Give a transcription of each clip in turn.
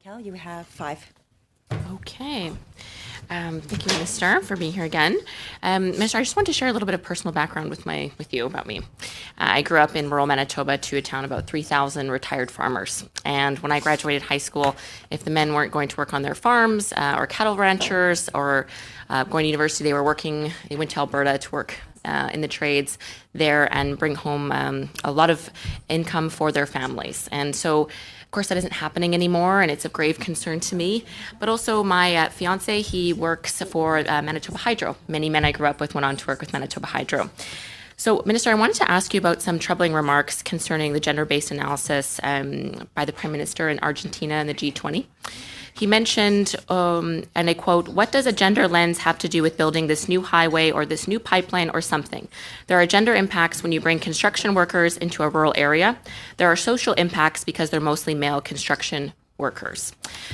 Kel, you have 5. Okay. Thank you, Minister, for being here again. Minister, I just want to share a little bit of personal background with you about me. I grew up in rural Manitoba to a town of about 3,000 retired farmers. And when I graduated high school, if the men weren't going to work on their farms or cattle ranchers or going to university, they went to Alberta to work in the trades there and bring home a lot of income for their families. And so, of course, that isn't happening anymore, and it's of grave concern to me. But also, my fiance, he works for Manitoba Hydro. Many men I grew up with went on to work with Manitoba Hydro. So, Minister, I wanted to ask you about some troubling remarks concerning the gender-based analysis by the Prime Minister in Argentina and the G20. He mentioned, and I quote, "What does a gender lens have to do with building this new highway or this new pipeline or something? There are gender impacts when you bring construction workers into a rural area. There are social impacts because they're mostly male construction workers."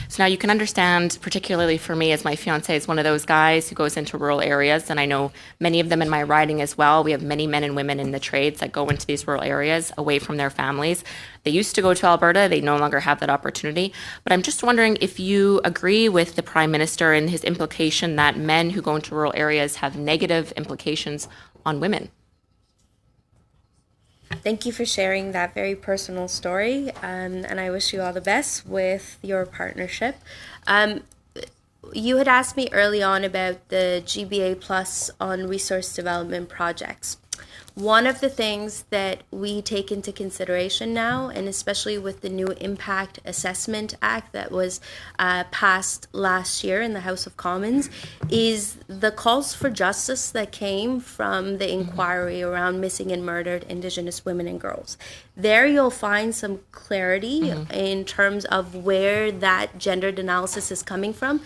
So now you can understand, particularly for me, as my fiance is one of those guys who goes into rural areas, and I know many of them in my riding as well. We have many men and women in the trades that go into these rural areas away from their families. They used to go to Alberta. They no longer have that opportunity. But I'm just wondering if you agree with the Prime Minister and his implication that men who go into rural areas have negative implications on women. Thank you for sharing that very personal story, and I wish you all the best with your partnership. You had asked me early on about the GBA Plus on resource development projects. One of the things that we take into consideration now, and especially with the new Impact Assessment Act that was passed last year in the House of Commons, is the calls for justice that came from the inquiry around missing and murdered Indigenous women and girls. There you'll find some clarity in terms of where that gendered analysis is coming from.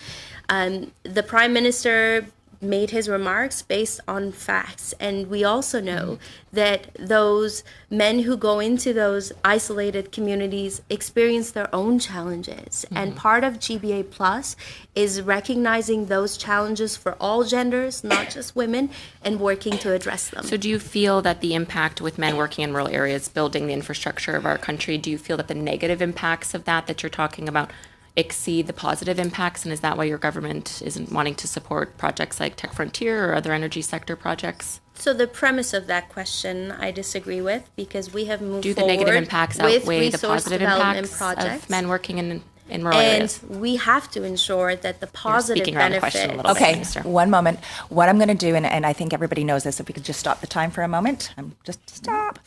The Prime Minister made his remarks based on facts, and we also know that those men who go into those isolated communities experience their own challenges, and part of GBA Plus is recognizing those challenges for all genders, not just women, and working to address them. So do you feel that the impact with men working in rural areas, building the infrastructure of our country, do you feel that the negative impacts of that you're talking about exceed the positive impacts, and is that why your government isn't wanting to support projects like Tech Frontier or other energy sector projects? So the premise of that question I disagree with, because we have moved Do the forward negative impacts with outweigh the resource positive development impacts projects of men working in rural areas? And we have to ensure that the You're positive speaking around the question a benefit. little bit, Okay, Minister. one moment. What I'm going to do, and I think everybody knows this, if we could just stop the time for a moment. Just stop.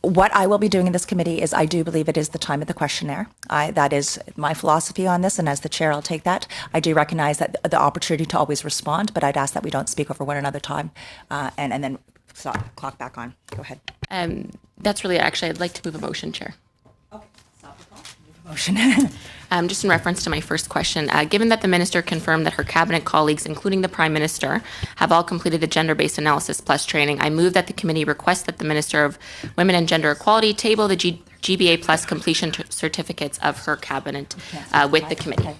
What I will be doing in this committee is I do believe it is the time of the questionnaire. That is my philosophy on this, and as the chair, I'll take that. I do recognize that the opportunity to always respond, but I'd ask that we don't speak over one another time, and then stop, clock back on. Go ahead. That's really, actually, I'd like to move a motion, Chair. Okay, stop the clock. Move a motion. Just in reference to my first question, given that the Minister confirmed that her cabinet colleagues, including the Prime Minister, have all completed the gender-based analysis plus training, I move that the committee request that the Minister of Women and Gender Equality table the GBA plus completion certificates of her cabinet with the committee. Okay.